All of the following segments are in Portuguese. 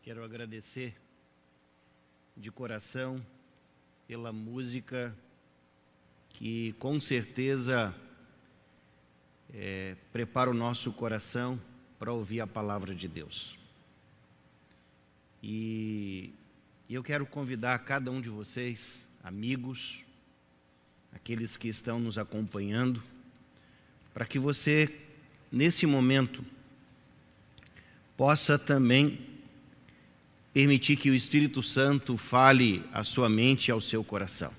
Quero agradecer de coração pela música que com certeza prepara o nosso coração para ouvir a palavra de Deus. E eu quero convidar cada um de vocês, amigos, aqueles que estão nos acompanhando, para que você, nesse momento, possa também permitir que o Espírito Santo fale à sua mente e ao seu coração.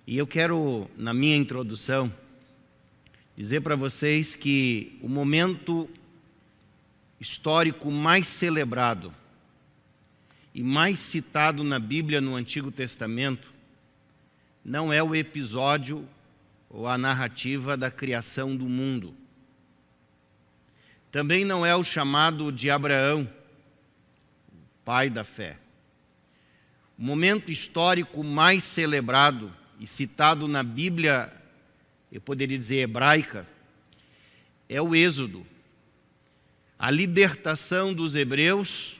E eu quero, na minha introdução, dizer para vocês que o momento histórico mais celebrado e mais citado na Bíblia no Antigo Testamento não é o episódio ou a narrativa da criação do mundo. Também não é o chamado de Abraão, pai da fé. O momento histórico mais celebrado e citado na Bíblia, eu poderia dizer hebraica, é o Êxodo, a libertação dos hebreus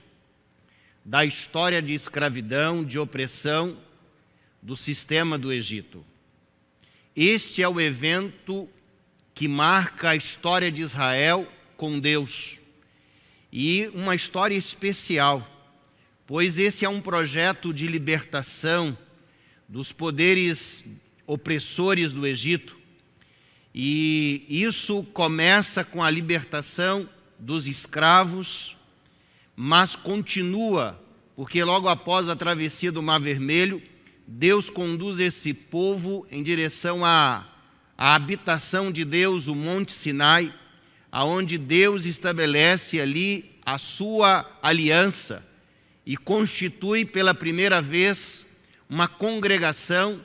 da história de escravidão, de opressão do sistema do Egito. Este é o evento que marca a história de Israel com Deus, e uma história especial, pois esse é um projeto de libertação dos poderes opressores do Egito, e isso começa com a libertação dos escravos, mas continua, porque logo após a travessia do Mar Vermelho, Deus conduz esse povo em direção à habitação de Deus, o Monte Sinai, aonde Deus estabelece ali a sua aliança e constitui pela primeira vez uma congregação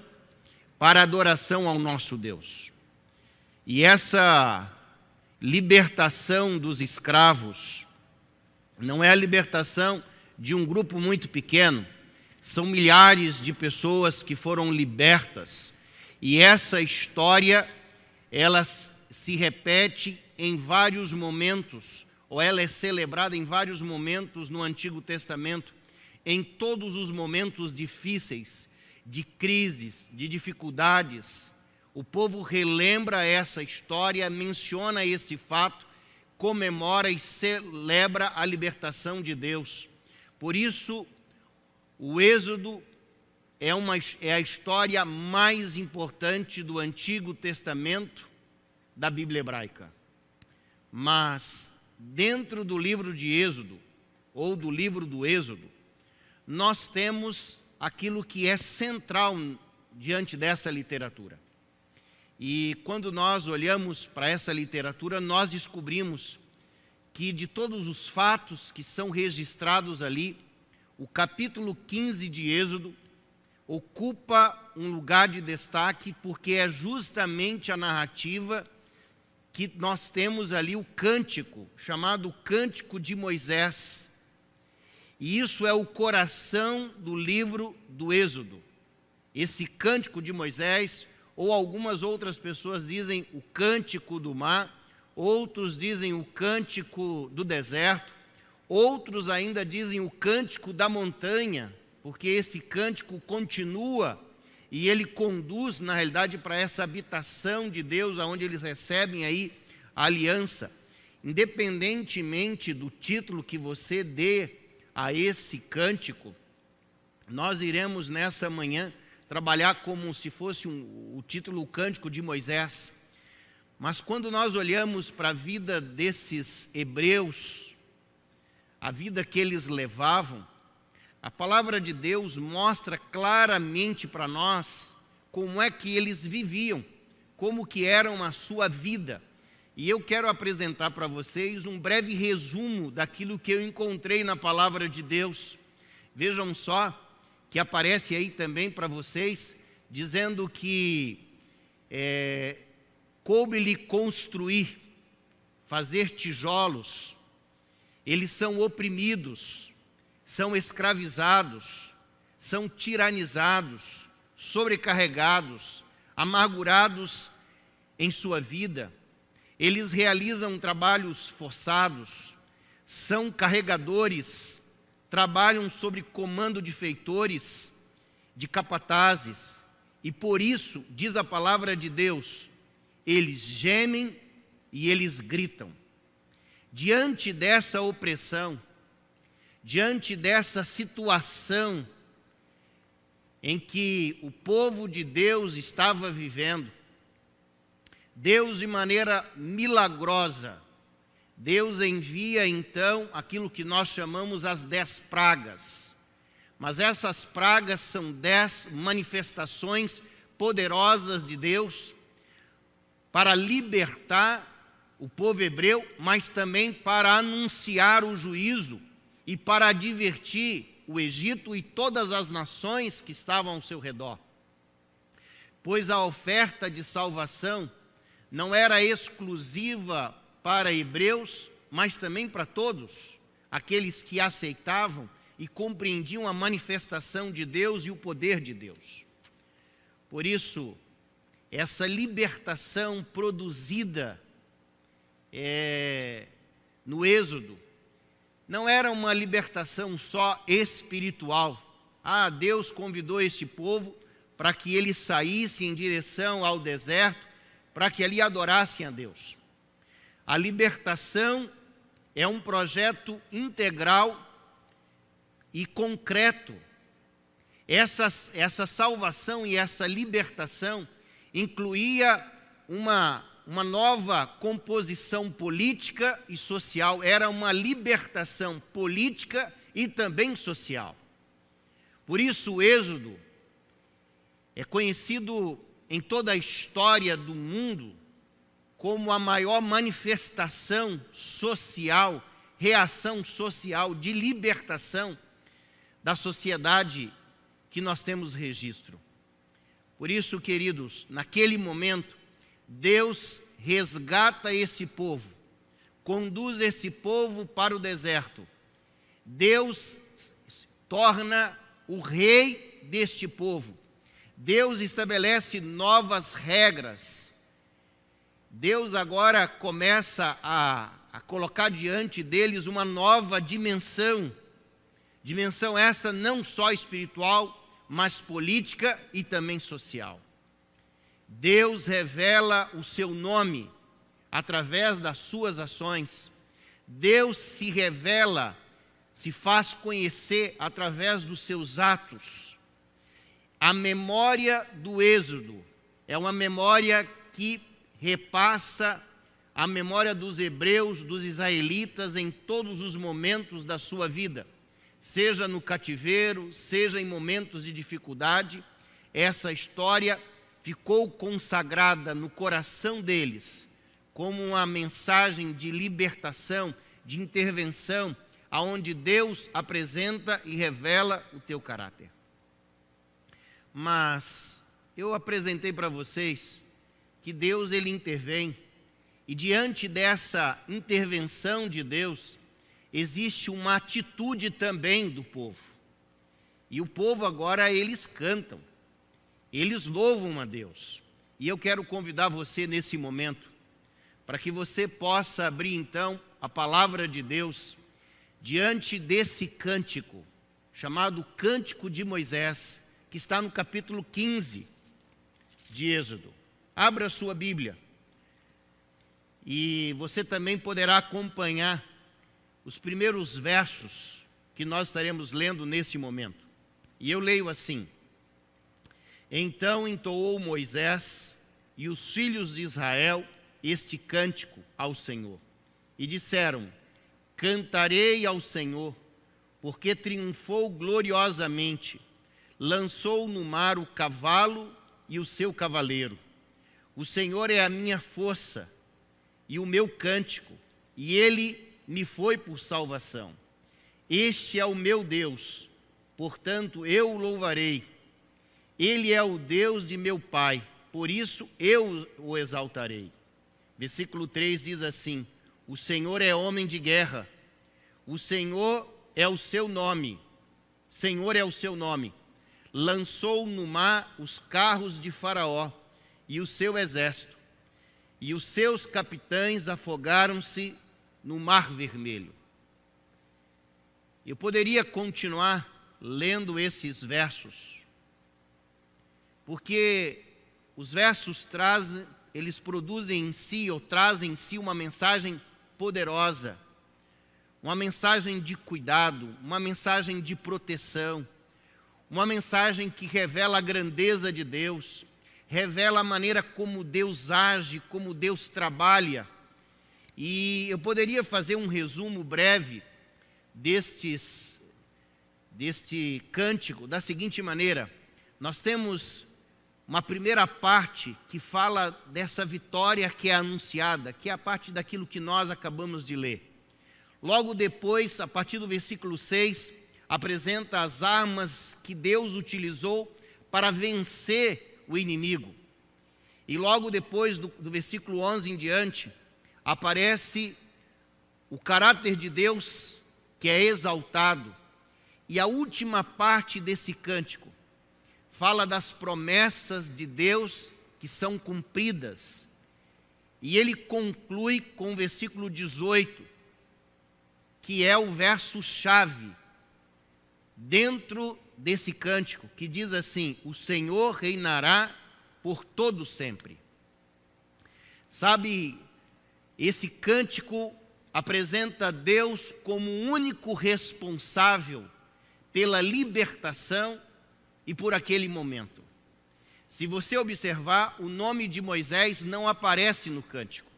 para adoração ao nosso Deus. E essa libertação dos escravos não é a libertação de um grupo muito pequeno, são milhares de pessoas que foram libertas. E essa história, ela se repete em vários momentos, ou ela é celebrada em vários momentos no Antigo Testamento, em todos os momentos difíceis, de crises, de dificuldades. O povo relembra essa história, menciona esse fato, comemora e celebra a libertação de Deus. Por isso, o Êxodo é a história mais importante do Antigo Testamento da Bíblia hebraica. Mas, dentro do livro de Êxodo, ou do livro do Êxodo, nós temos aquilo que é central diante dessa literatura. E quando nós olhamos para essa literatura, nós descobrimos que de todos os fatos que são registrados ali, o capítulo 15 de Êxodo ocupa um lugar de destaque, porque é justamente a narrativa que nós temos ali o cântico, chamado Cântico de Moisés. E isso é o coração do livro do Êxodo. Esse Cântico de Moisés, ou algumas outras pessoas dizem o Cântico do Mar, outros dizem o Cântico do Deserto, outros ainda dizem o Cântico da Montanha, porque esse cântico continua e ele conduz, na realidade, para essa habitação de Deus, onde eles recebem aí a aliança. Independentemente do título que você dê a esse cântico, nós iremos nessa manhã trabalhar como se fosse o título, o Cântico de Moisés. Mas quando nós olhamos para a vida desses hebreus, a vida que eles levavam, a palavra de Deus mostra claramente para nós como é que eles viviam, como que era a sua vida. E eu quero apresentar para vocês um breve resumo daquilo que eu encontrei na palavra de Deus. Vejam só que aparece aí também para vocês, dizendo que coube-lhe construir, fazer tijolos. Eles são oprimidos, são escravizados, são tiranizados, sobrecarregados, amargurados em sua vida. Eles realizam trabalhos forçados, são carregadores, trabalham sob comando de feitores, de capatazes, e por isso, diz a palavra de Deus, eles gemem e eles gritam. Diante dessa opressão, diante dessa situação em que o povo de Deus estava vivendo, Deus, de maneira milagrosa, Deus envia então aquilo que nós chamamos as 10 pragas. Mas essas pragas são 10 manifestações poderosas de Deus para libertar o povo hebreu, mas também para anunciar o juízo e para advertir o Egito e todas as nações que estavam ao seu redor. Pois a oferta de salvação não era exclusiva para hebreus, mas também para todos, aqueles que aceitavam e compreendiam a manifestação de Deus e o poder de Deus. Por isso, essa libertação produzida no Êxodo não era uma libertação só espiritual. Deus convidou este povo para que eles saíssem em direção ao deserto, para que ali adorassem a Deus. A libertação é um projeto integral e concreto. Essa salvação e essa libertação incluía uma nova composição política e social, era uma libertação política e também social. Por isso o Êxodo é conhecido em toda a história do mundo como a maior manifestação social, reação social de libertação da sociedade que nós temos registro. Por isso, queridos, naquele momento, Deus resgata esse povo, conduz esse povo para o deserto. Deus torna o rei deste povo. Deus estabelece novas regras. Deus agora começa a colocar diante deles uma nova dimensão. Dimensão essa não só espiritual, mas política e também social. Deus revela o seu nome através das suas ações. Deus se revela, se faz conhecer através dos seus atos. A memória do Êxodo é uma memória que repassa a memória dos hebreus, dos israelitas em todos os momentos da sua vida, seja no cativeiro, seja em momentos de dificuldade. Essa história ficou consagrada no coração deles como uma mensagem de libertação, de intervenção, aonde Deus apresenta e revela o teu caráter. Mas eu apresentei para vocês que Deus ele intervém, e diante dessa intervenção de Deus, existe uma atitude também do povo. E o povo agora, eles cantam, eles louvam a Deus. E eu quero convidar você nesse momento, para que você possa abrir então a palavra de Deus, diante desse cântico, chamado Cântico de Moisés, que está no capítulo 15 de Êxodo. Abra a sua Bíblia, e você também poderá acompanhar os primeiros versos que nós estaremos lendo nesse momento. E eu leio assim: Então entoou Moisés e os filhos de Israel este cântico ao Senhor, e disseram: Cantarei ao Senhor, porque triunfou gloriosamente, lançou no mar o cavalo e o seu cavaleiro. O Senhor é a minha força e o meu cântico, e ele me foi por salvação. Este é o meu Deus, portanto eu o louvarei. Ele é o Deus de meu pai, por isso eu o exaltarei. Versículo 3 diz assim: O Senhor é homem de guerra, o Senhor é o seu nome, Senhor é o seu nome. Lançou no mar os carros de Faraó e o seu exército, e os seus capitães afogaram-se no mar vermelho. Eu poderia continuar lendo esses versos, porque os versos eles produzem em si, ou trazem em si uma mensagem poderosa, uma mensagem de cuidado, uma mensagem de proteção, uma mensagem que revela a grandeza de Deus, revela a maneira como Deus age, como Deus trabalha. E eu poderia fazer um resumo breve deste cântico da seguinte maneira: nós temos uma primeira parte que fala dessa vitória que é anunciada, que é a parte daquilo que nós acabamos de ler. Logo depois, a partir do versículo 6, apresenta as armas que Deus utilizou para vencer o inimigo. E logo depois do versículo 11 em diante, aparece o caráter de Deus que é exaltado. E a última parte desse cântico fala das promessas de Deus que são cumpridas. E ele conclui com o versículo 18, que é o verso-chave dentro desse cântico, que diz assim: o Senhor reinará por todo sempre. Sabe, esse cântico apresenta Deus como o único responsável pela libertação e por aquele momento. Se você observar, o nome de Moisés não aparece no cântico.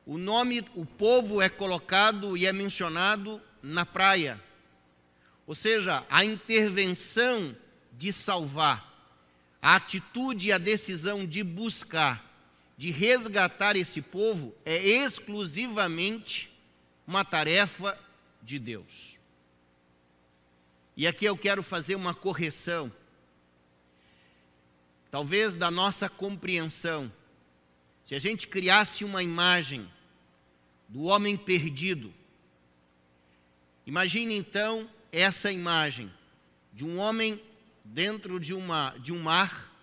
O povo é colocado e é mencionado na praia. Ou seja, a intervenção de salvar, a atitude e a decisão de buscar, de resgatar esse povo é exclusivamente uma tarefa de Deus. E aqui eu quero fazer uma correção, talvez da nossa compreensão. Se a gente criasse uma imagem do homem perdido, imagine então essa imagem de um homem dentro de um mar,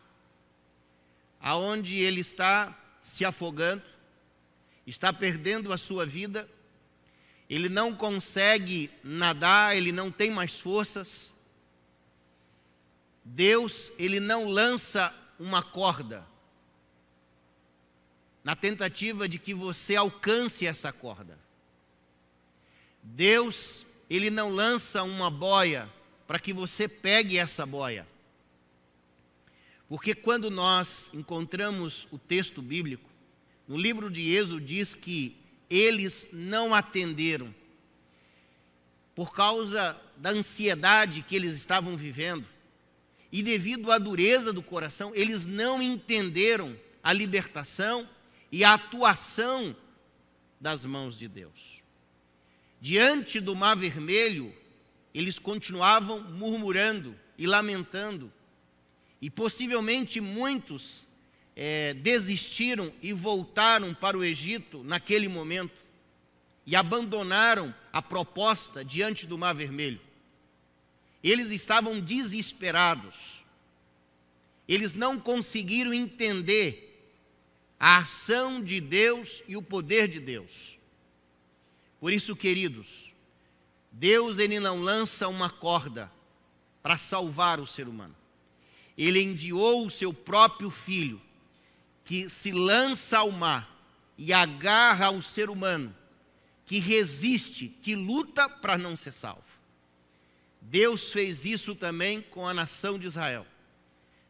aonde ele está se afogando, está perdendo a sua vida, ele não consegue nadar, ele não tem mais forças. Deus, ele não lança uma corda na tentativa de que você alcance essa corda. Deus, ele não lança uma boia para que você pegue essa boia. Porque quando nós encontramos o texto bíblico, no livro de Êxodo diz que eles não atenderam, por causa da ansiedade que eles estavam vivendo, e devido à dureza do coração, eles não entenderam a libertação e a atuação das mãos de Deus. Diante do Mar Vermelho, eles continuavam murmurando e lamentando, e possivelmente muitos desistiram e voltaram para o Egito naquele momento, e abandonaram a proposta diante do Mar Vermelho. Eles estavam desesperados, eles não conseguiram entender a ação de Deus e o poder de Deus. Por isso, queridos, Deus, ele não lança uma corda para salvar o ser humano. Ele enviou o seu próprio Filho, que se lança ao mar e agarra o ser humano, que resiste, que luta para não ser salvo. Deus fez isso também com a nação de Israel.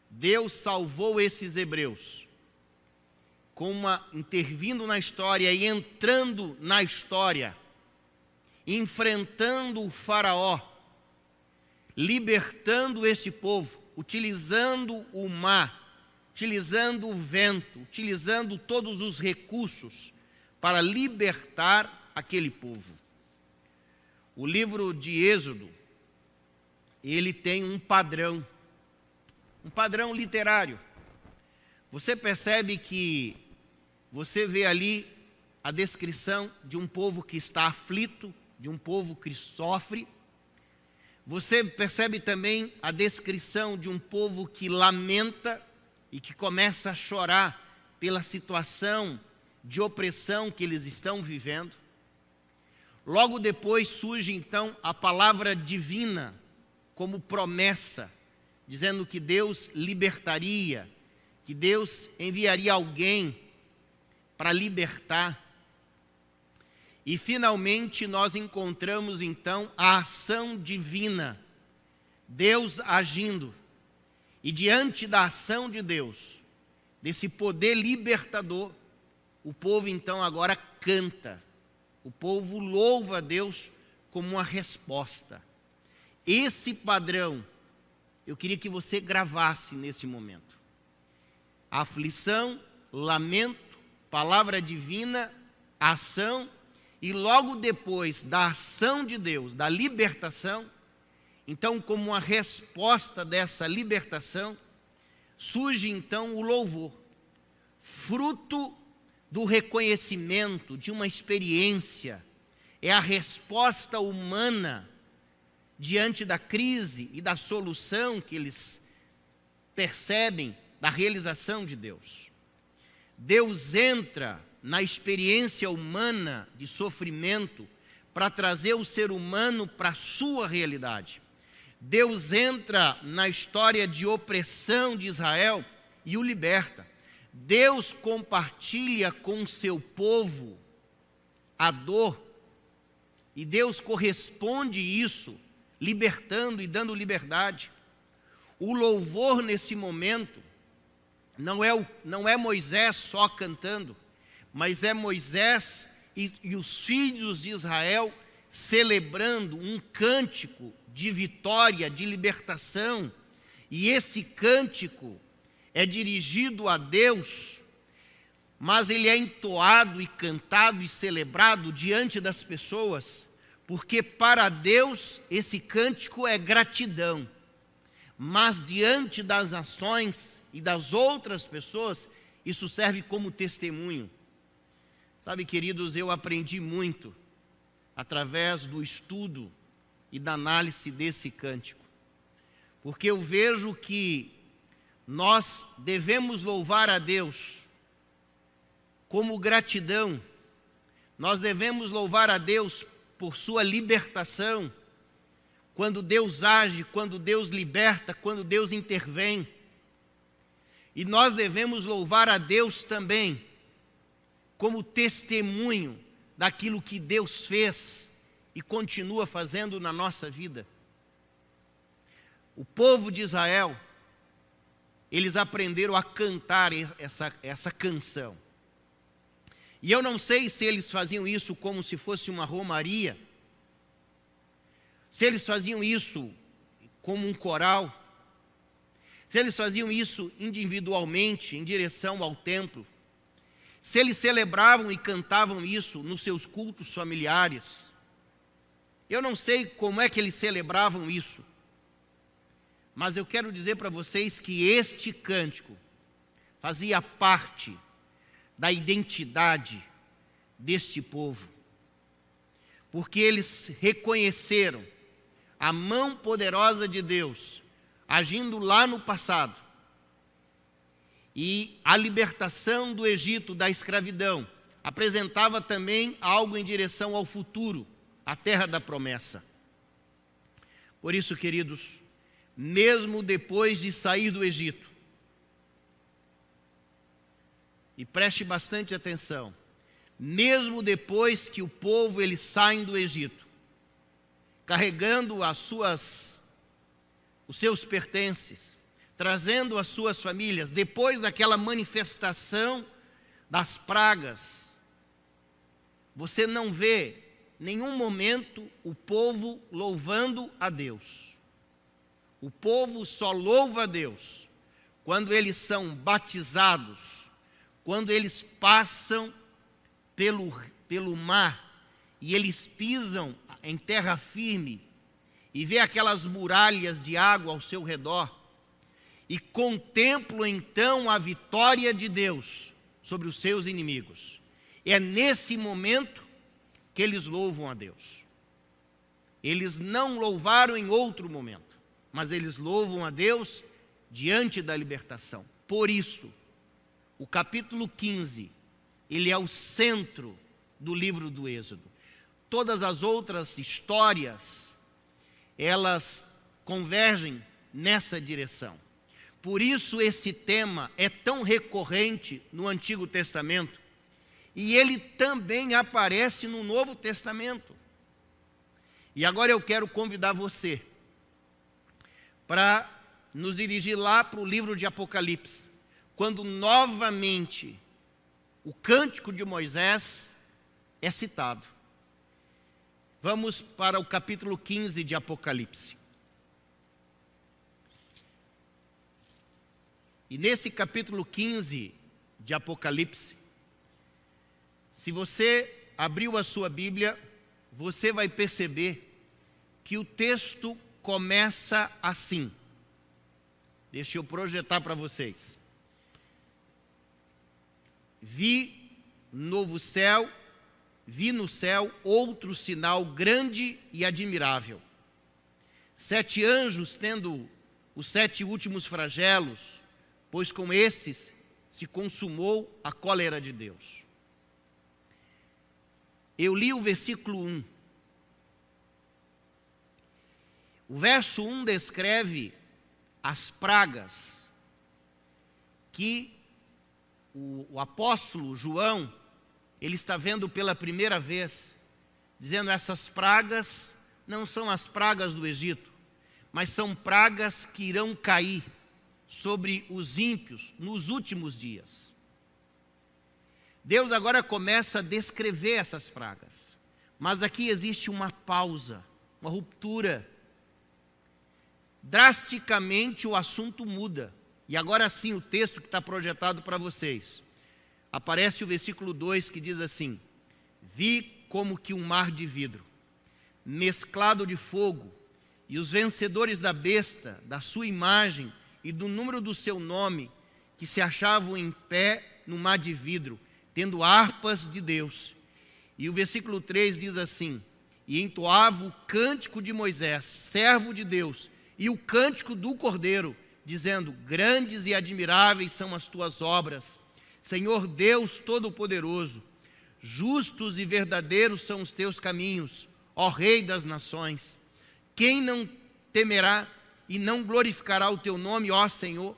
Deus salvou esses hebreus, intervindo na história e entrando na história, enfrentando o faraó, libertando esse povo, utilizando o mar, utilizando o vento, utilizando todos os recursos para libertar aquele povo. O livro de Êxodo, ele tem um padrão literário. Você percebe que você vê ali a descrição de um povo que está aflito, de um povo que sofre. Você percebe também a descrição de um povo que lamenta e que começa a chorar pela situação de opressão que eles estão vivendo. Logo depois surge então a palavra divina como promessa, dizendo que Deus libertaria, que Deus enviaria alguém para libertar. E finalmente nós encontramos então a ação divina, Deus agindo. E diante da ação de Deus, desse poder libertador, o povo então agora canta. O povo louva a Deus como uma resposta. Esse padrão, eu queria que você gravasse nesse momento. Aflição, lamento, palavra divina, ação, e logo depois da ação de Deus, da libertação, então como uma resposta dessa libertação, surge então o louvor, fruto do reconhecimento de uma experiência, é a resposta humana diante da crise e da solução que eles percebem da realização de Deus. Deus entra na experiência humana de sofrimento para trazer o ser humano para a sua realidade. Deus entra na história de opressão de Israel e o liberta. Deus compartilha com o seu povo a dor, e Deus corresponde isso, libertando e dando liberdade. O louvor nesse momento não é Moisés só cantando, mas é Moisés e os filhos de Israel celebrando um cântico de vitória, de libertação, e esse cântico é dirigido a Deus, mas ele é entoado e cantado e celebrado diante das pessoas, porque para Deus esse cântico é gratidão, mas diante das nações e das outras pessoas, isso serve como testemunho. Sabe, queridos, eu aprendi muito através do estudo e da análise desse cântico, porque eu vejo que nós devemos louvar a Deus como gratidão, nós devemos louvar a Deus por sua libertação, quando Deus age, quando Deus liberta, quando Deus intervém. E nós devemos louvar a Deus também como testemunho daquilo que Deus fez e continua fazendo na nossa vida. O povo de Israel, eles aprenderam a cantar essa canção. E eu não sei se eles faziam isso como se fosse uma romaria, se eles faziam isso como um coral, se eles faziam isso individualmente, em direção ao templo, se eles celebravam e cantavam isso nos seus cultos familiares. Eu não sei como é que eles celebravam isso, mas eu quero dizer para vocês que este cântico fazia parte da identidade deste povo, porque eles reconheceram a mão poderosa de Deus agindo lá no passado, e a libertação do Egito da escravidão apresentava também algo em direção ao futuro, a terra da promessa. Por isso, queridos, mesmo depois de sair do Egito, e preste bastante atenção, mesmo depois que o povo eles saem do Egito, carregando os seus pertences, trazendo as suas famílias, depois daquela manifestação das pragas, você não vê nenhum momento o povo louvando a Deus. O povo só louva a Deus quando eles são batizados, quando eles passam pelo mar e eles pisam em terra firme e vê aquelas muralhas de água ao seu redor e contemplam então a vitória de Deus sobre os seus inimigos. É nesse momento que eles louvam a Deus. Eles não louvaram em outro momento, mas eles louvam a Deus diante da libertação. Por isso, o capítulo 15, ele é o centro do livro do Êxodo. todas as outras histórias, elas convergem nessa direção. Por isso esse tema é tão recorrente no Antigo Testamento e ele também aparece no Novo Testamento. E agora eu quero convidar você para nos dirigir lá para o livro de Apocalipse, quando novamente o Cântico de Moisés é citado. Vamos para o capítulo 15 de Apocalipse. E nesse capítulo 15 de Apocalipse, se você abriu a sua Bíblia, você vai perceber que o texto começa assim. Deixa eu projetar para vocês. Vi no céu outro sinal grande e admirável. 7 anjos tendo os 7 últimos flagelos, pois com esses se consumou a cólera de Deus. Eu li o versículo 1. O verso 1 descreve as pragas que o apóstolo João, ele está vendo pela primeira vez, dizendo: essas pragas não são as pragas do Egito, mas são pragas que irão cair sobre os ímpios nos últimos dias. Deus agora começa a descrever essas pragas, mas aqui existe uma pausa, uma ruptura. Drasticamente o assunto muda. E agora sim o texto que está projetado para vocês. Aparece o versículo 2 que diz assim: vi como que um mar de vidro, mesclado de fogo, e os vencedores da besta, da sua imagem e do número do seu nome, que se achavam em pé no mar de vidro, tendo harpas de Deus. E o versículo 3 diz assim: e entoava o cântico de Moisés, servo de Deus, e o cântico do Cordeiro, dizendo: grandes e admiráveis são as tuas obras, Senhor Deus Todo-Poderoso. Justos e verdadeiros são os teus caminhos, ó Rei das nações. Quem não temerá e não glorificará o teu nome, ó Senhor?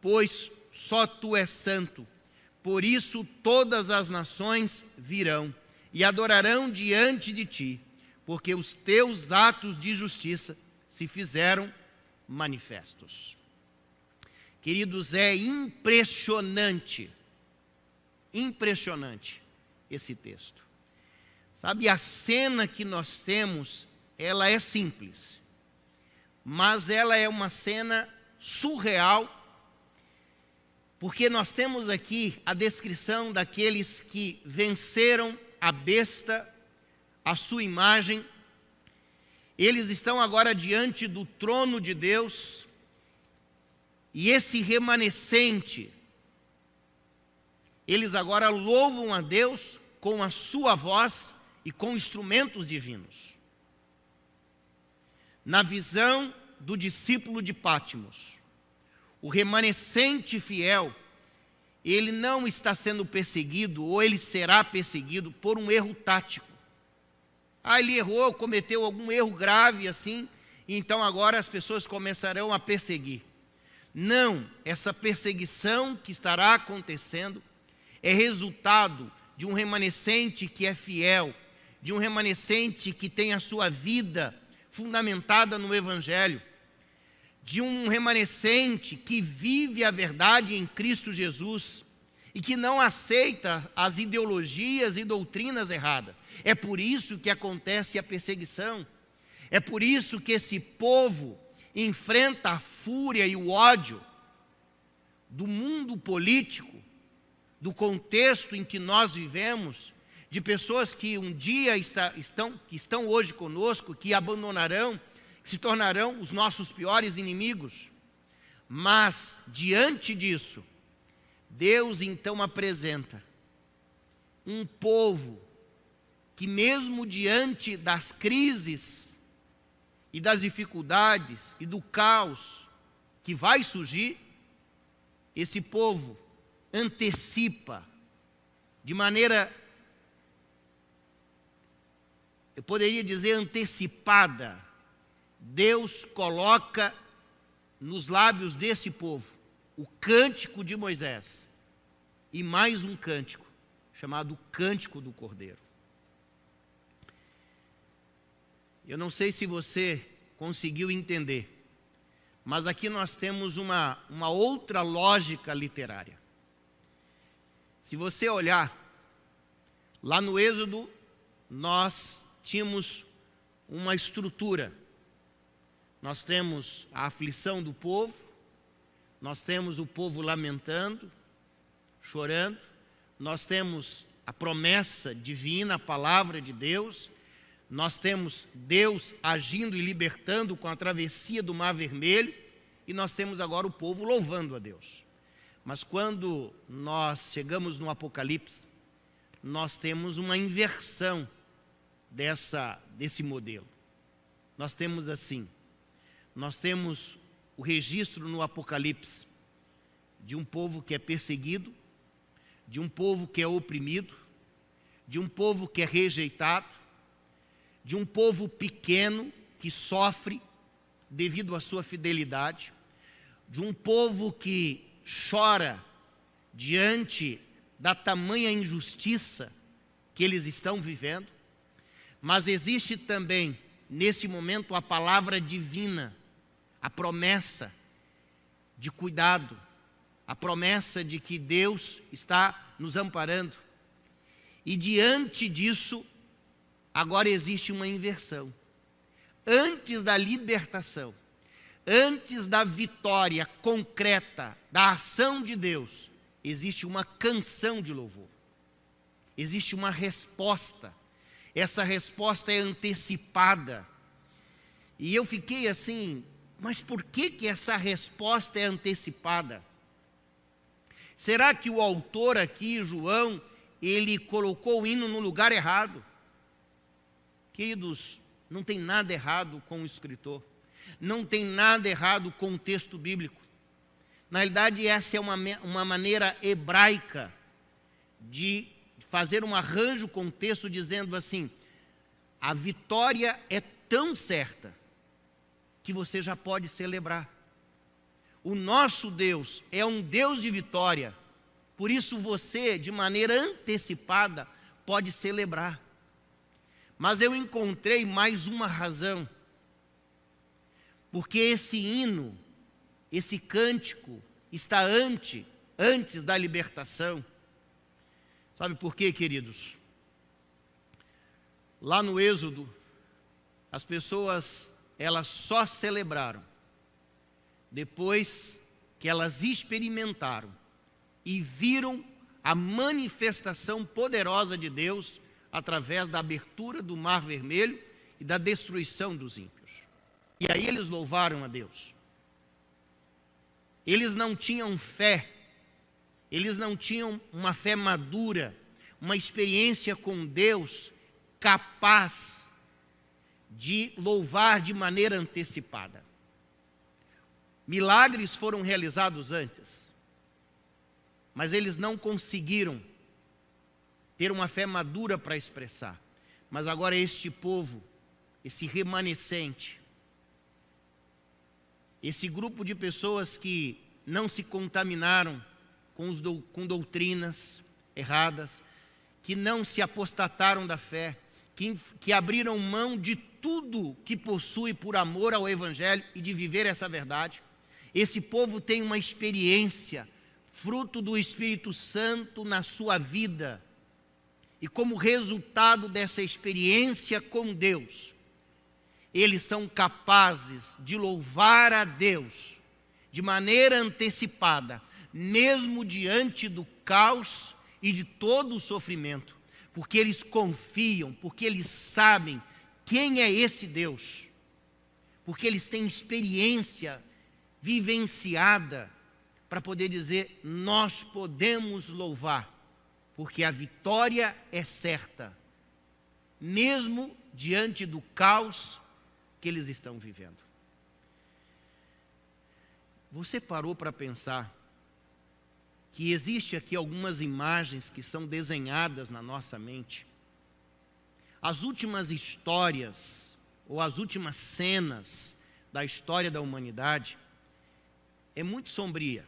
Pois só tu és santo. Por isso todas as nações virão e adorarão diante de ti, porque os teus atos de justiça se fizeram manifestos. Queridos, é impressionante esse texto. Sabe, a cena que nós temos, ela é simples, mas ela é uma cena surreal, porque nós temos aqui a descrição daqueles que venceram a besta, a sua imagem. Eles estão agora diante do trono de Deus, e esse remanescente, eles agora louvam a Deus com a sua voz e com instrumentos divinos. Na visão do discípulo de Pátimos, o remanescente fiel, ele não está sendo perseguido, ou ele será perseguido por um erro tático. Ele errou, cometeu algum erro grave assim, e então agora as pessoas começarão a perseguir. Não, essa perseguição que estará acontecendo é resultado de um remanescente que é fiel, de um remanescente que tem a sua vida fundamentada no Evangelho, de um remanescente que vive a verdade em Cristo Jesus e que não aceita as ideologias e doutrinas erradas. É por isso que acontece a perseguição. É por isso que esse povo enfrenta a fúria e o ódio do mundo político, do contexto em que nós vivemos, de pessoas que um dia estão hoje conosco, que abandonarão, que se tornarão os nossos piores inimigos. Mas, diante disso, Deus então apresenta um povo que, mesmo diante das crises e das dificuldades e do caos que vai surgir, esse povo antecipa de maneira eu poderia dizer antecipada, Deus coloca nos lábios desse povo o cântico de Moisés e mais um cântico, chamado Cântico do Cordeiro. Eu não sei se você conseguiu entender, mas aqui nós temos uma outra lógica literária. Se você olhar, lá no Êxodo, nós tínhamos uma estrutura. Nós temos a aflição do povo, nós temos o povo lamentando, chorando, nós temos a promessa divina, a palavra de Deus, nós temos Deus agindo e libertando com a travessia do Mar Vermelho, e nós temos agora o povo louvando a Deus. Mas quando nós chegamos no Apocalipse, nós temos uma inversão desse modelo. Nós temos assim, nós temos o registro no Apocalipse de um povo que é perseguido, de um povo que é oprimido, de um povo que é rejeitado, de um povo pequeno que sofre devido à sua fidelidade, de um povo que chora diante da tamanha injustiça que eles estão vivendo, mas existe também, nesse momento, a palavra divina, a promessa de cuidado, a promessa de que Deus está nos amparando. E diante disso, agora existe uma inversão. Antes da libertação, antes da vitória concreta, da ação de Deus, existe uma canção de louvor. Existe uma resposta. Essa resposta é antecipada. E eu fiquei assim, mas por que essa resposta é antecipada? Será que o autor aqui, João, ele colocou o hino no lugar errado? Queridos, não tem nada errado com o escritor. Não tem nada errado com o texto bíblico. Na realidade, essa é uma maneira hebraica de fazer um arranjo com o texto dizendo assim, a vitória é tão certa que você já pode celebrar. O nosso Deus é um Deus de vitória, por isso você, de maneira antecipada, pode celebrar. Mas eu encontrei mais uma razão, porque esse hino, esse cântico, está antes da libertação. Sabe por quê, queridos? Lá no Êxodo, as pessoas, elas só celebraram depois que elas experimentaram e viram a manifestação poderosa de Deus através da abertura do Mar Vermelho e da destruição dos ímpios. E aí eles louvaram a Deus. Eles não tinham fé, eles não tinham uma fé madura, uma experiência com Deus capaz de louvar de maneira antecipada. Milagres foram realizados antes, mas eles não conseguiram ter uma fé madura para expressar. Mas agora este povo, esse remanescente, esse grupo de pessoas que não se contaminaram com doutrinas erradas, que não se apostataram da fé, que abriram mão de tudo que possui por amor ao Evangelho e de viver essa verdade. Esse povo tem uma experiência, fruto do Espírito Santo na sua vida. E como resultado dessa experiência com Deus, eles são capazes de louvar a Deus de maneira antecipada, mesmo diante do caos e de todo o sofrimento, porque eles confiam, porque eles sabem quem é esse Deus, porque eles têm experiência vivenciada para poder dizer, nós podemos louvar, porque a vitória é certa, mesmo diante do caos que eles estão vivendo. Você parou para pensar que existe aqui algumas imagens que são desenhadas na nossa mente, as últimas histórias, ou as últimas cenas da história da humanidade, é muito sombria.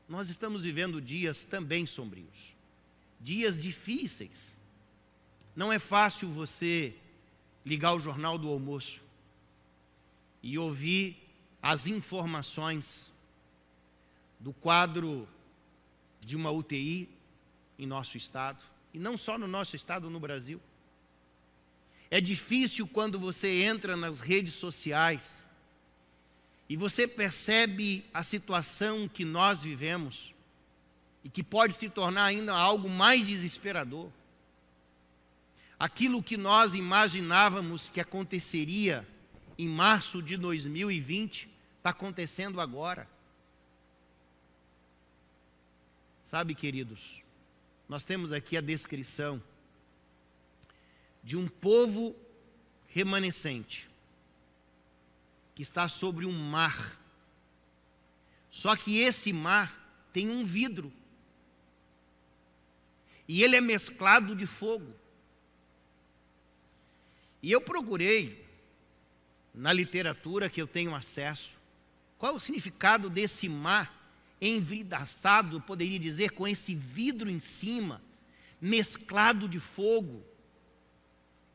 Nós estamos vivendo dias também sombrios, dias difíceis. Não é fácil você ligar o jornal do almoço e ouvir as informações do quadro de uma UTI em nosso estado, e não só no nosso estado, no Brasil. É difícil quando você entra nas redes sociais e você percebe a situação que nós vivemos e que pode se tornar ainda algo mais desesperador. Aquilo que nós imaginávamos que aconteceria em março de 2020 está acontecendo agora. Sabe, queridos, nós temos aqui a descrição de um povo remanescente que está sobre um mar. Só que esse mar tem um vidro e ele é mesclado de fogo. E eu procurei, na literatura que eu tenho acesso, qual é o significado desse mar envidraçado, poderia dizer, com esse vidro em cima, mesclado de fogo.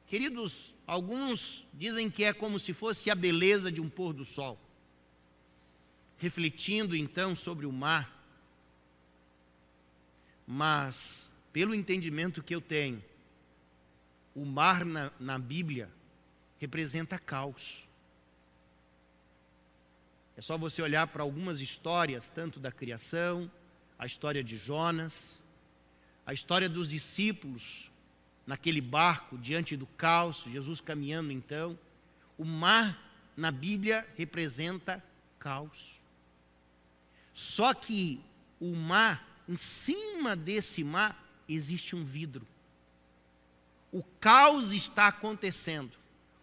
Queridos, alguns dizem que é como se fosse a beleza de um pôr do sol. Refletindo então sobre o mar, mas pelo entendimento que eu tenho, o mar na Bíblia representa caos. É só você olhar para algumas histórias, tanto da criação, a história de Jonas, a história dos discípulos naquele barco diante do caos, Jesus caminhando então. O mar na Bíblia representa caos. Só que o mar, em cima desse mar, existe um vidro. O caos está acontecendo.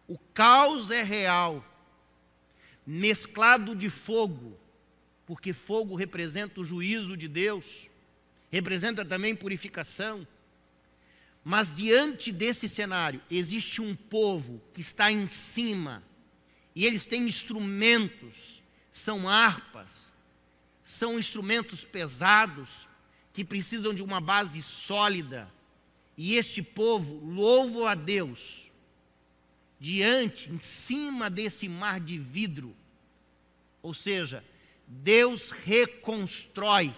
O caos é real, mesclado de fogo, porque fogo representa o juízo de Deus, representa também purificação. Mas diante desse cenário, existe um povo que está em cima, e eles têm instrumentos, são harpas, são instrumentos pesados, que precisam de uma base sólida, e este povo louva a Deus, diante, em cima desse mar de vidro. Ou seja, Deus reconstrói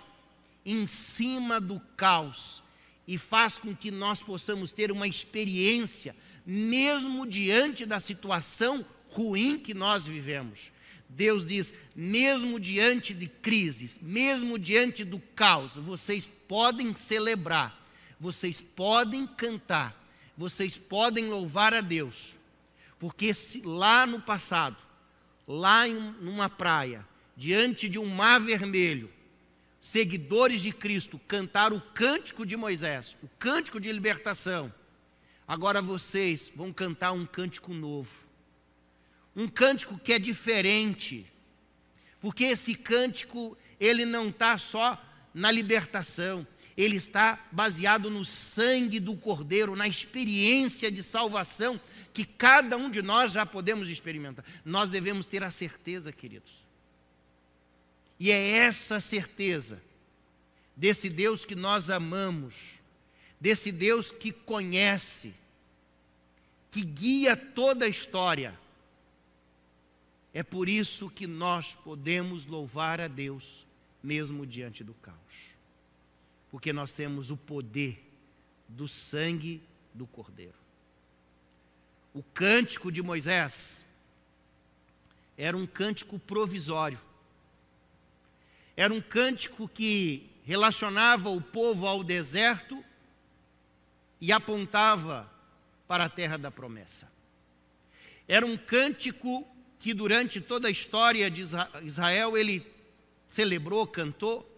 em cima do caos e faz com que nós possamos ter uma experiência, mesmo diante da situação ruim que nós vivemos. Deus diz, mesmo diante de crises, mesmo diante do caos, vocês podem celebrar, vocês podem cantar, vocês podem louvar a Deus. Porque se lá no passado, lá numa praia, diante de um mar vermelho, seguidores de Cristo cantaram o cântico de Moisés, o cântico de libertação, agora vocês vão cantar um cântico novo. Um cântico que é diferente, porque esse cântico, ele não está só na libertação, ele está baseado no sangue do Cordeiro, na experiência de salvação que cada um de nós já podemos experimentar. Nós devemos ter a certeza, queridos. E é essa certeza desse Deus que nós amamos, desse Deus que conhece, que guia toda a história. É por isso que nós podemos louvar a Deus, mesmo diante do caos. Porque nós temos o poder do sangue do Cordeiro. O cântico de Moisés era um cântico provisório. Era um cântico que relacionava o povo ao deserto e apontava para a terra da promessa. Era um cântico que durante toda a história de Israel ele celebrou, cantou,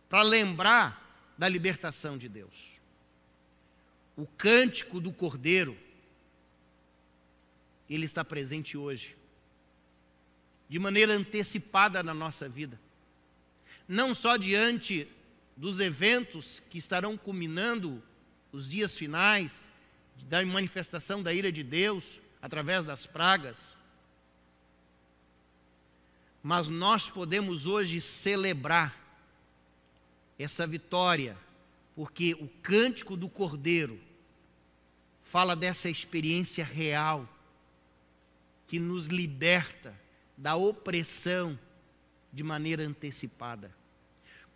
para lembrar da libertação de Deus. O cântico do Cordeiro, ele está presente hoje, de maneira antecipada na nossa vida. Não só diante dos eventos que estarão culminando os dias finais da manifestação da ira de Deus através das pragas. Mas nós podemos hoje celebrar essa vitória, porque o cântico do Cordeiro fala dessa experiência real que nos liberta da opressão de maneira antecipada.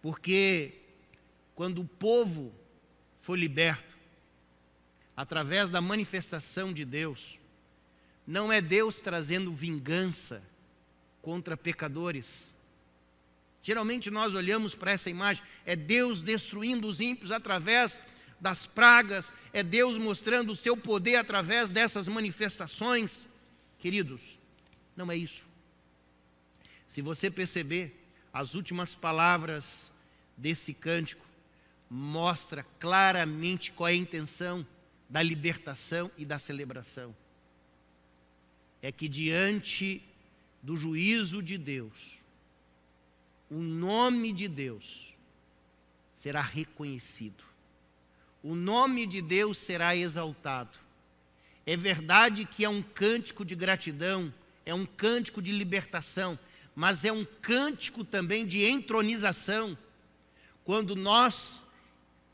Porque quando o povo foi liberto, através da manifestação de Deus, não é Deus trazendo vingança contra pecadores. Geralmente nós olhamos para essa imagem, é Deus destruindo os ímpios através das pragas, é Deus mostrando o seu poder através dessas manifestações. Queridos, não é isso. Se você perceber, as últimas palavras desse cântico mostra claramente qual é a intenção da libertação e da celebração. É que diante do juízo de Deus, o nome de Deus será reconhecido. O nome de Deus será exaltado. É verdade que é um cântico de gratidão, é um cântico de libertação, mas é um cântico também de entronização. Quando nós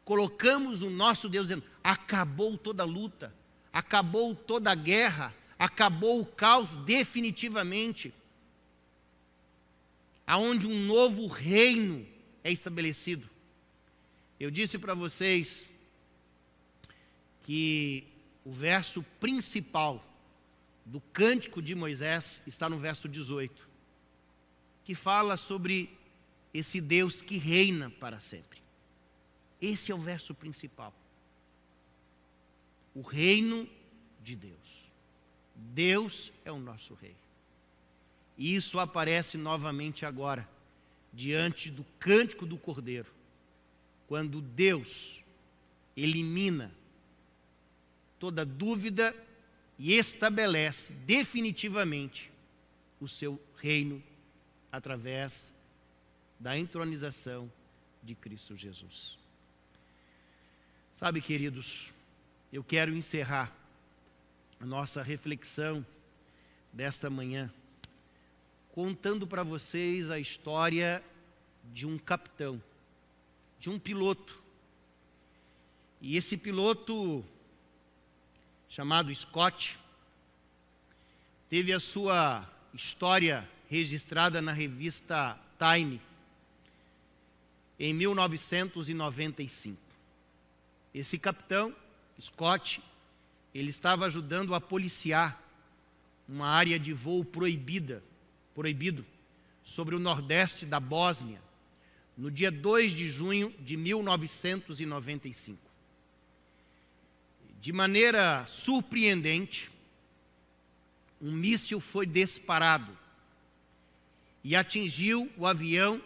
colocamos o nosso Deus dizendo, acabou toda a luta, acabou toda a guerra, acabou o caos definitivamente, aonde um novo reino é estabelecido. Eu disse para vocês que o verso principal do Cântico de Moisés está no verso 18, que fala sobre esse Deus que reina para sempre. Esse é o verso principal. O reino de Deus. Deus é o nosso rei. E isso aparece novamente agora, diante do cântico do Cordeiro, quando Deus elimina toda dúvida e estabelece definitivamente o seu reino através da entronização de Cristo Jesus. Sabe, queridos, eu quero encerrar a nossa reflexão desta manhã contando para vocês a história de um capitão, de um piloto. E esse piloto, chamado Scott, teve a sua história registrada na revista Time em 1995. Esse capitão, Scott, ele estava ajudando a policiar uma área de voo proibido sobre o nordeste da Bósnia, no dia 2 de junho de 1995. De maneira surpreendente, um míssil foi disparado e atingiu o avião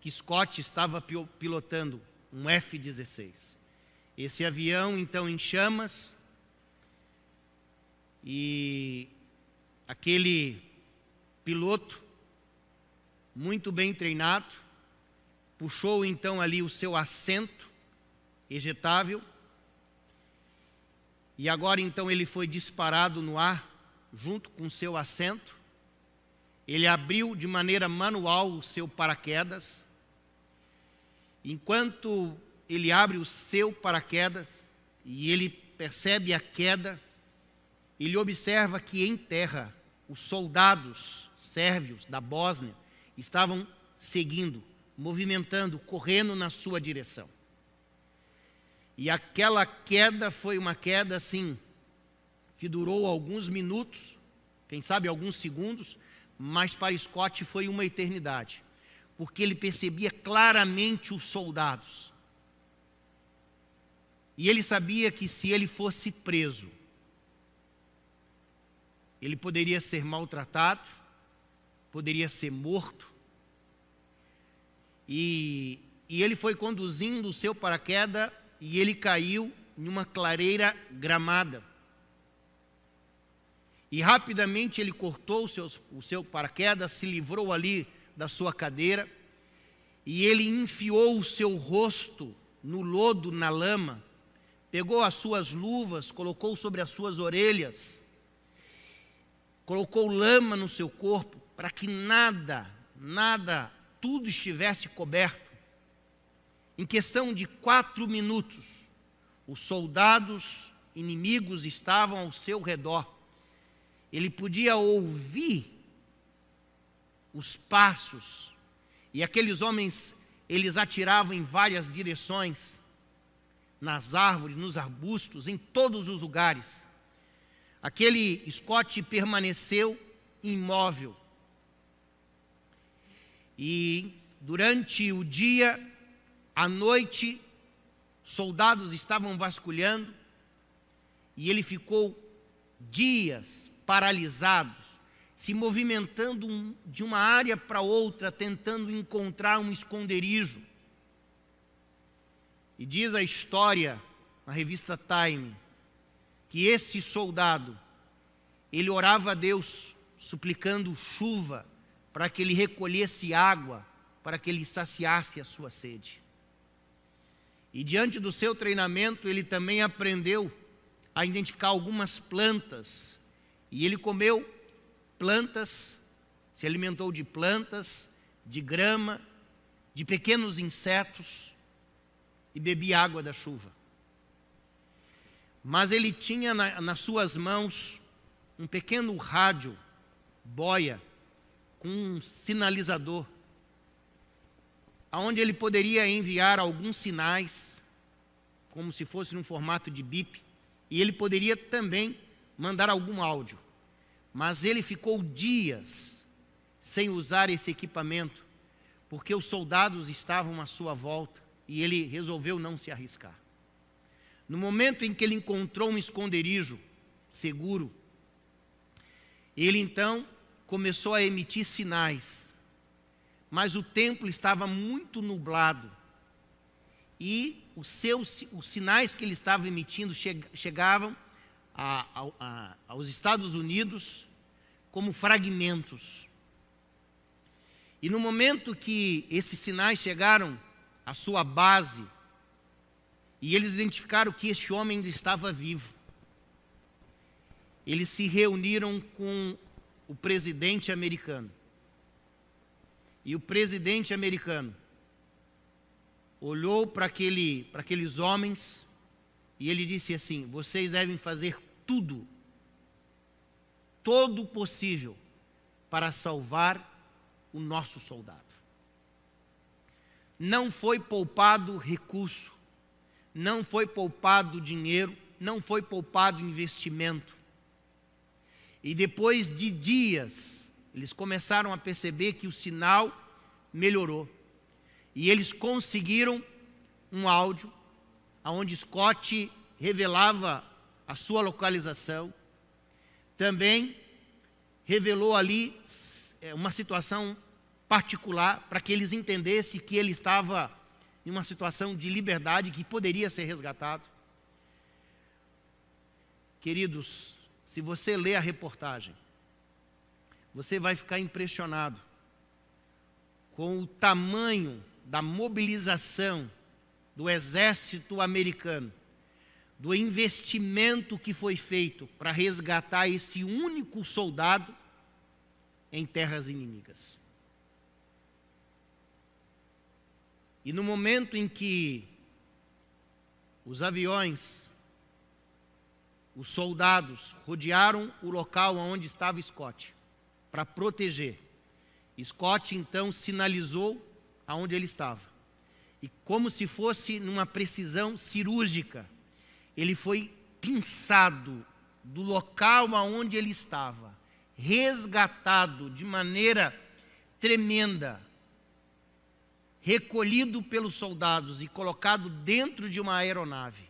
que Scott estava pilotando, um F-16. Esse avião, então, em chamas, e aquele piloto, muito bem treinado, puxou então ali o seu assento ejetável, e agora então ele foi disparado no ar, junto com o seu assento. Ele abriu de maneira manual o seu paraquedas. Enquanto ele abre o seu paraquedas e ele percebe a queda, ele observa que em terra os soldados sérvios da Bósnia estavam seguindo, movimentando, correndo na sua direção. E aquela queda foi uma queda assim, que durou alguns minutos, quem sabe alguns segundos, mas para Scott foi uma eternidade, porque ele percebia claramente os soldados. E ele sabia que se ele fosse preso, ele poderia ser maltratado, poderia ser morto. E ele foi conduzindo o seu paraquedas e ele caiu em uma clareira gramada. E rapidamente ele cortou o seu paraquedas, se livrou ali da sua cadeira, e ele enfiou o seu rosto no lodo, na lama, pegou as suas luvas, colocou sobre as suas orelhas, colocou lama no seu corpo, para que nada, tudo estivesse coberto. Em questão de 4 minutos, os soldados inimigos estavam ao seu redor. Ele podia ouvir os passos, e aqueles homens, eles atiravam em várias direções, nas árvores, nos arbustos, em todos os lugares. Aquele Scott permaneceu imóvel. E durante o dia, à noite, soldados estavam vasculhando, e ele ficou dias paralisado, se movimentando de uma área para outra, tentando encontrar um esconderijo. E diz a história, na revista Time, que esse soldado, ele orava a Deus, suplicando chuva, para que ele recolhesse água, para que ele saciasse a sua sede. E diante do seu treinamento, ele também aprendeu a identificar algumas plantas, e ele comeu plantas, se alimentou de plantas, de grama, de pequenos insetos, e bebia água da chuva. Mas ele tinha nas suas mãos um pequeno rádio, boia, com um sinalizador, aonde ele poderia enviar alguns sinais, como se fosse num formato de bip, e ele poderia também mandar algum áudio. Mas ele ficou dias sem usar esse equipamento, porque os soldados estavam à sua volta, e ele resolveu não se arriscar. No momento em que ele encontrou um esconderijo seguro, ele então começou a emitir sinais, mas o templo estava muito nublado, e os sinais que ele estava emitindo chegavam aos Estados Unidos como fragmentos. E no momento que esses sinais chegaram à sua base, e eles identificaram que este homem ainda estava vivo, eles se reuniram com o presidente americano. E o presidente americano olhou para aqueles homens e ele disse assim: vocês devem fazer todo o possível para salvar o nosso soldado. Não foi poupado recurso, não foi poupado dinheiro, não foi poupado investimento. E depois de dias, eles começaram a perceber que o sinal melhorou. E eles conseguiram um áudio, onde Scott revelava a sua localização. Também revelou ali uma situação particular, para que eles entendessem que ele estava em uma situação de liberdade, que poderia ser resgatado. Queridos, se você ler a reportagem, você vai ficar impressionado com o tamanho da mobilização do exército americano, do investimento que foi feito para resgatar esse único soldado em terras inimigas. E no momento em que os aviões, os soldados rodearam o local onde estava Scott para proteger, Scott então sinalizou aonde ele estava. E como se fosse numa precisão cirúrgica, ele foi pinçado do local aonde ele estava, resgatado de maneira tremenda, recolhido pelos soldados e colocado dentro de uma aeronave.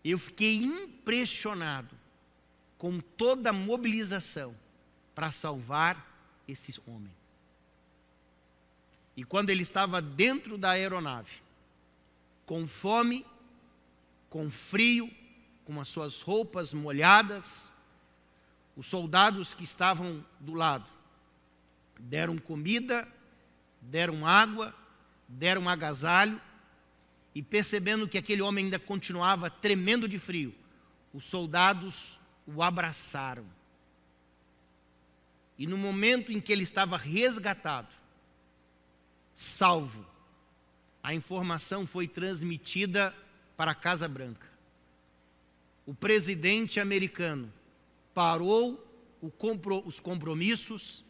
Eu fiquei impressionado com toda a mobilização para salvar esse homem. E quando ele estava dentro da aeronave, com fome, com frio, com as suas roupas molhadas, os soldados que estavam do lado deram comida, deram água, deram agasalho, e percebendo que aquele homem ainda continuava tremendo de frio, os soldados o abraçaram. E no momento em que ele estava resgatado, salvo, a informação foi transmitida para a Casa Branca. O presidente americano parou os compromissos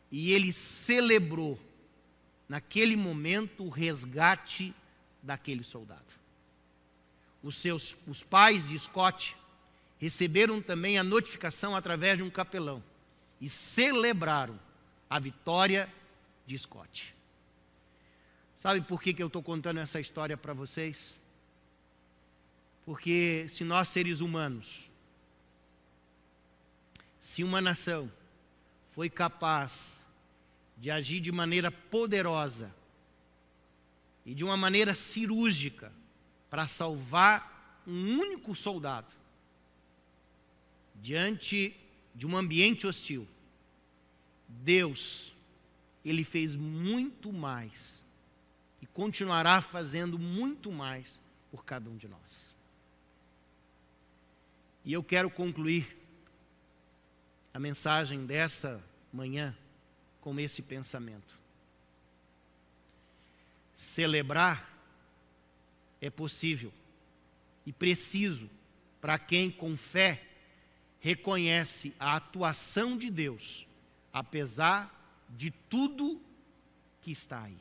e ele celebrou, naquele momento, o resgate daquele soldado. Os pais de Scott receberam também a notificação através de um capelão e celebraram a vitória de Scott. Sabe por que eu estou contando essa história para vocês? Porque se nós, seres humanos, se uma nação foi capaz de agir de maneira poderosa e de uma maneira cirúrgica para salvar um único soldado diante de um ambiente hostil, Deus, Ele fez muito mais e continuará fazendo muito mais por cada um de nós. E eu quero concluir a mensagem dessa manhã com esse pensamento. Celebrar é possível e preciso para quem com fé reconhece a atuação de Deus, apesar de tudo que está aí.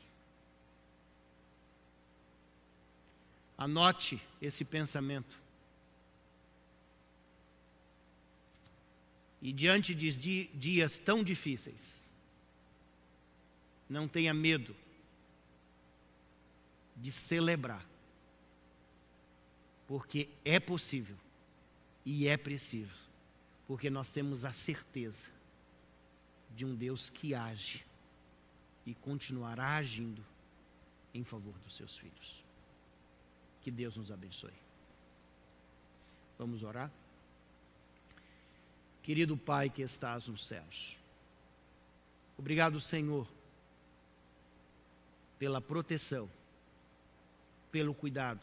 Anote esse pensamento. E diante de dias tão difíceis, não tenha medo de celebrar, porque é possível e é preciso, porque nós temos a certeza de um Deus que age e continuará agindo em favor dos seus filhos. Que Deus nos abençoe. Vamos orar? Querido Pai que estás nos céus, obrigado, Senhor, pela proteção, pelo cuidado.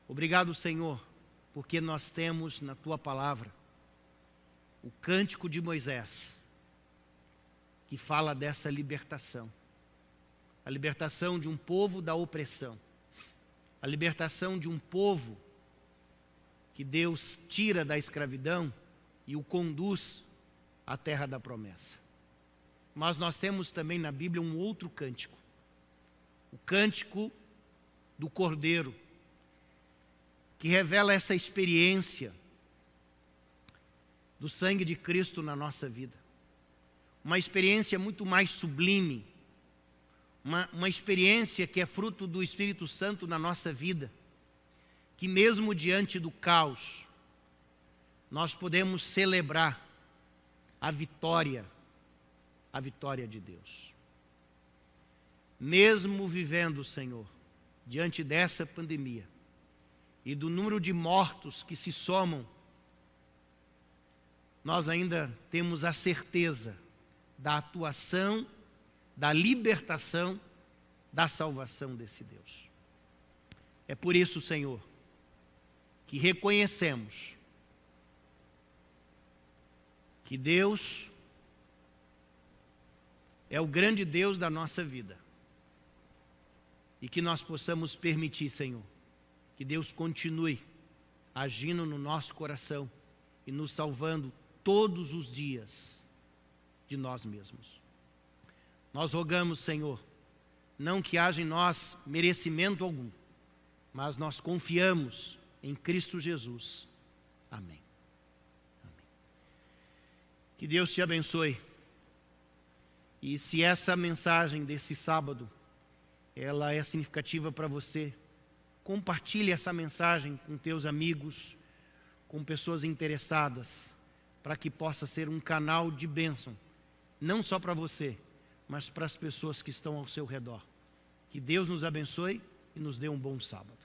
Obrigado, Senhor, porque nós temos na Tua palavra o cântico de Moisés, que fala dessa libertação, a libertação de um povo da opressão, a libertação de um povo que Deus tira da escravidão e o conduz à terra da promessa. Mas nós temos também na Bíblia um outro cântico, o cântico do Cordeiro, que revela essa experiência do sangue de Cristo na nossa vida. Uma experiência muito mais sublime, uma experiência que é fruto do Espírito Santo na nossa vida, que mesmo diante do caos, nós podemos celebrar a vitória de Deus. Mesmo vivendo, Senhor, diante dessa pandemia e do número de mortos que se somam, nós ainda temos a certeza da atuação, da libertação, da salvação desse Deus. É por isso, Senhor, que reconhecemos que Deus é o grande Deus da nossa vida e que nós possamos permitir, Senhor, que Deus continue agindo no nosso coração e nos salvando todos os dias de nós mesmos. Nós rogamos, Senhor, não que haja em nós merecimento algum, mas nós confiamos em Cristo Jesus. Amém. Amém. Que Deus te abençoe. E se essa mensagem desse sábado, ela é significativa para você, compartilhe essa mensagem com teus amigos, com pessoas interessadas, para que possa ser um canal de bênção, não só para você, mas para as pessoas que estão ao seu redor. Que Deus nos abençoe e nos dê um bom sábado.